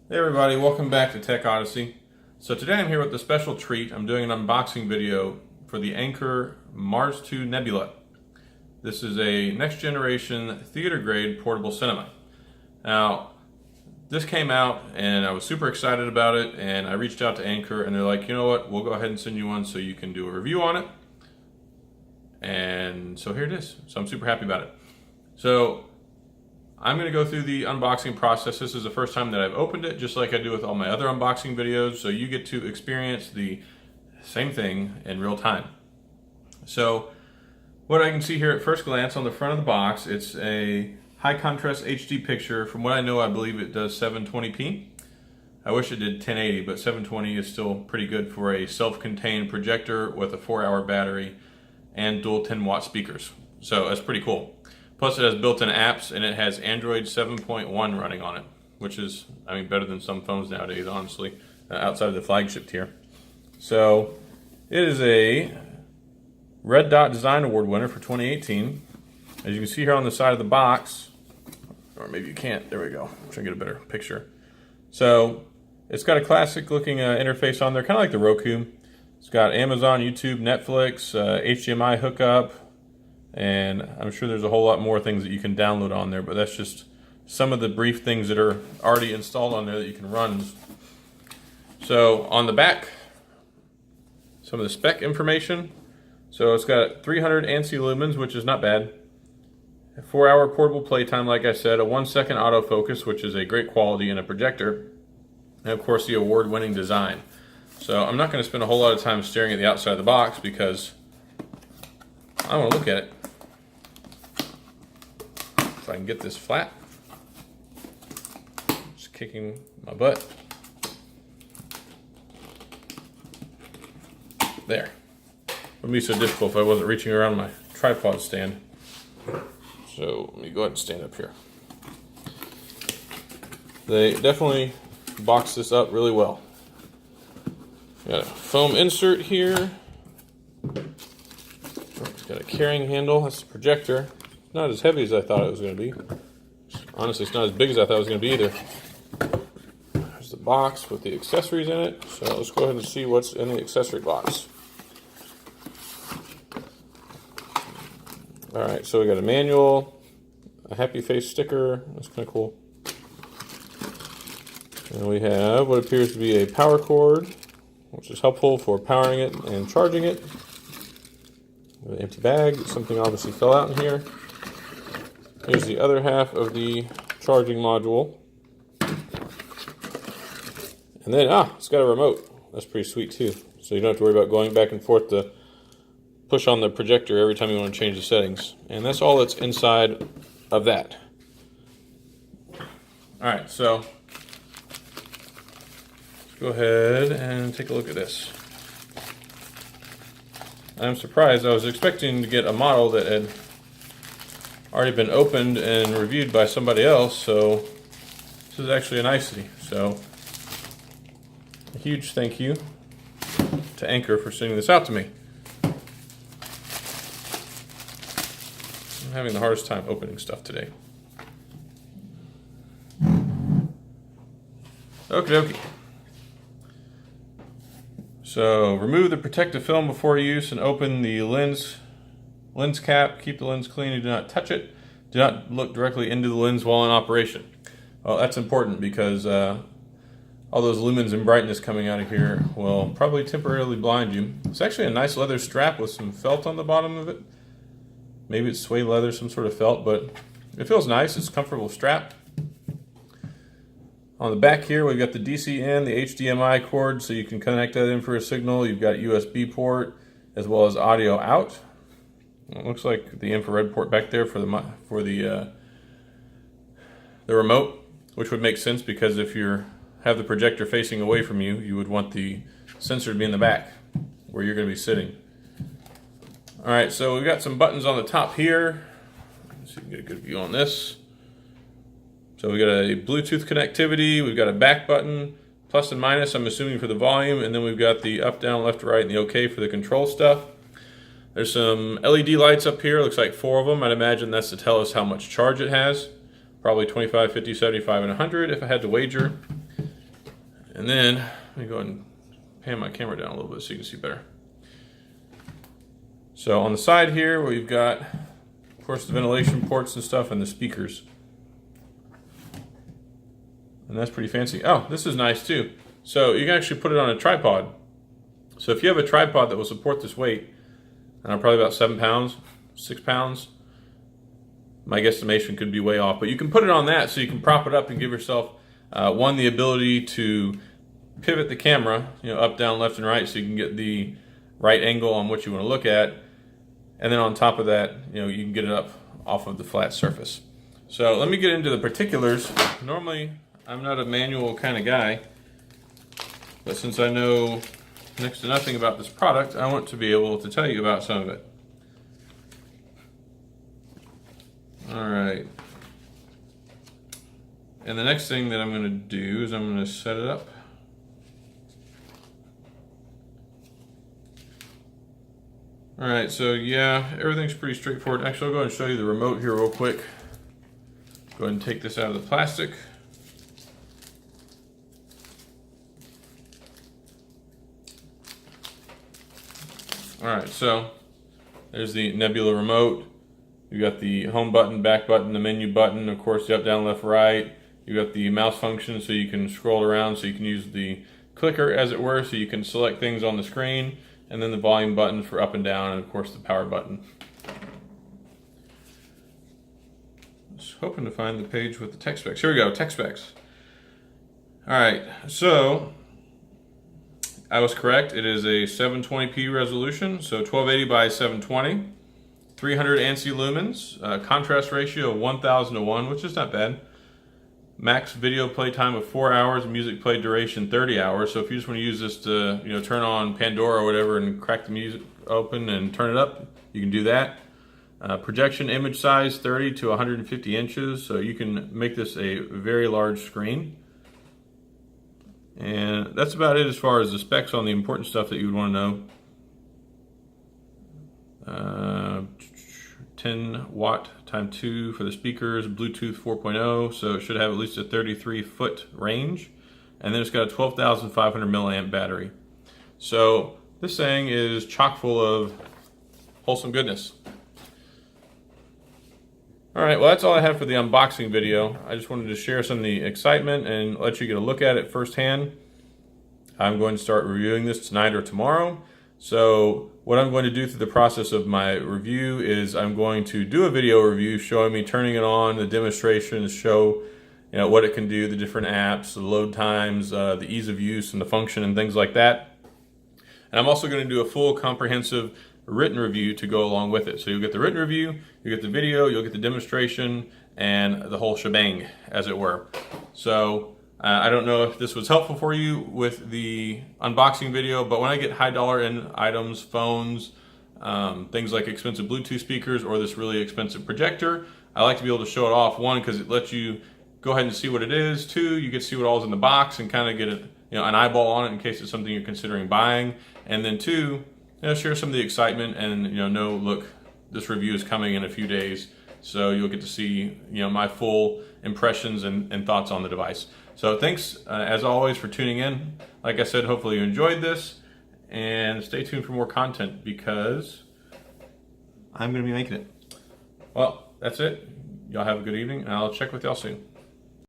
Hey everybody, welcome back to Tech Odyssey. So today I'm here with a special treat. I'm doing an unboxing video for the Anker Mars II Nebula. This is a next generation theater grade portable cinema. Now, this came out and I was super excited about it, and I reached out to Anker and they're like, you know what, we'll go ahead and send you one so you can do a review on it. And so here it is. So I'm super happy about it. So I'm going to go through the unboxing process. This is the first time that I've opened it, just like I do with all my other unboxing videos, so you get to experience the same thing in real time. So what I can see here at first glance on the front of the box, it's a high contrast HD picture. From what I know, I believe it does 720p. I wish it did 1080, but 720 is still pretty good for a self-contained projector with a 4-hour battery and dual 10-watt speakers. So that's pretty cool. Plus it has built-in apps, and it has Android 7.1 running on it, which is, I mean, better than some phones nowadays, honestly, outside of the flagship tier. So it is a Red Dot Design Award winner for 2018. As you can see here on the side of the box, or maybe you can't, there we go, I'm trying to get a better picture. So it's got a classic looking interface on there, kind of like the Roku. It's got Amazon, YouTube, Netflix, HDMI hookup, and I'm sure there's a whole lot more things that you can download on there, but that's just some of the brief things that are already installed on there that you can run. So on the back, some of the spec information. So it's got 300 ANSI lumens, which is not bad. A 4-hour portable playtime, like I said, a 1-second autofocus, which is a great quality in a projector, and of course the award-winning design. So I'm not going to spend a whole lot of time staring at the outside of the box because I want to look at it. If I can get this flat. Just kicking my butt. There. It wouldn't be so difficult if I wasn't reaching around my tripod stand. So let me go ahead and stand up here. They definitely box this up really well. Got a foam insert here. It's got a carrying handle. That's the projector. Not as heavy as I thought it was going to be. Honestly, it's not as big as I thought it was going to be either. There's the box with the accessories in it. So let's go ahead and see what's in the accessory box. Alright, so we got a manual, a happy face sticker. That's kind of cool. And we have what appears to be a power cord, which is helpful for powering it and charging it. An empty bag. Something obviously fell out in here. Here's the other half of the charging module. And then, it's got a remote. That's pretty sweet too. So you don't have to worry about going back and forth to push on the projector every time you want to change the settings. And that's all that's inside of that. Alright, so let's go ahead and take a look at this. I'm surprised. I was expecting to get a model that had already been opened and reviewed by somebody else, so this is actually a nicety. So a huge thank you to Anker for sending this out to me. I'm having the hardest time opening stuff today. Okie dokie. So remove the protective film before use and open the lens cap. Keep the lens clean and do not touch it. Do not look directly into the lens while in operation. Well, that's important because all those lumens and brightness coming out of here will probably temporarily blind you. It's actually a nice leather strap with some felt on the bottom of it. Maybe it's suede leather, some sort of felt, but it feels nice. It's a comfortable strap. On the back here, we've got the DC in, the HDMI cord, so you can connect that in for a signal. You've got USB port as well as audio out. It looks like the infrared port back there for the remote, which would make sense because if you have the projector facing away from you, you would want the sensor to be in the back where you're going to be sitting. All right, so we've got some buttons on the top here, so you can get a good view on this. So we got a Bluetooth connectivity, we've got a back button, plus and minus, I'm assuming for the volume, and then we've got the up, down, left, right, and the OK for the control stuff. There's some LED lights up here, looks like 4 of them. I'd imagine that's to tell us how much charge it has. Probably 25, 50, 75, and 100 if I had to wager. And then let me go ahead and pan my camera down a little bit so you can see better. So on the side here, we've got, of course, the ventilation ports and stuff and the speakers. And that's pretty fancy. Oh, this is nice too. So you can actually put it on a tripod. So if you have a tripod that will support this weight, probably about 7 pounds, 6 pounds, my guesstimation could be way off, but you can put it on that so you can prop it up and give yourself, one, the ability to pivot the camera, up, down, left, and right so you can get the right angle on what you want to look at. And then on top of that, you can get it up off of the flat surface. So let me get into the particulars. Normally, I'm not a manual kind of guy, but since I know next to nothing about this product, I want to be able to tell you about some of it. All right. And the next thing that I'm going to do is I'm going to set it up. All right, so yeah, everything's pretty straightforward. Actually, I'll go ahead and show you the remote here real quick. Go ahead and take this out of the plastic. All right, so there's the Nebula remote. You got the home button, back button, the menu button, of course, the up, down, left, right. You got the mouse function so you can scroll around, so you can use the clicker, as it were, so you can select things on the screen, and then the volume button for up and down, and of course the power button. I was hoping to find the page with the tech specs. Here we go, tech specs. All right, so I was correct. It is a 720p resolution, so 1280 by 720, 300 ANSI lumens, contrast ratio of 1000 to 1, which is not bad. Max video play time of 4 hours, music play duration 30 hours. So if you just want to use this to, turn on Pandora or whatever and crack the music open and turn it up, you can do that. Projection image size 30 to 150 inches, so you can make this a very large screen. And that's about it as far as the specs on the important stuff that you would want to know. 10 watt times 2 for the speakers, Bluetooth 4.0, so it should have at least a 33-foot range. And then it's got a 12,500 milliamp battery. So this thing is chock full of wholesome goodness. All right, well, that's all I have for the unboxing video. I just wanted to share some of the excitement and let you get a look at it firsthand. I'm going to start reviewing this tonight or tomorrow. So what I'm going to do through the process of my review is I'm going to do a video review showing me turning it on, the demonstrations, show what it can do, the different apps, the load times, the ease of use and the function and things like that. And I'm also going to do a full comprehensive written review to go along with it. So you'll get the written review, you'll get the video, you'll get the demonstration, and the whole shebang, as it were. So I don't know if this was helpful for you with the unboxing video, but when I get high dollar in items, phones, things like expensive Bluetooth speakers or this really expensive projector, I like to be able to show it off. One, because it lets you go ahead and see what it is. Two, you get to see what all's in the box and kind of get an eyeball on it in case it's something you're considering buying. And then two, share some of the excitement and know, look, this review is coming in a few days, so you'll get to see my full impressions and thoughts on the device. So thanks as always for tuning in. Like I said, hopefully you enjoyed this, and stay tuned for more content because I'm going to be making it. Well, that's it. Y'all have a good evening, and I'll check with y'all soon.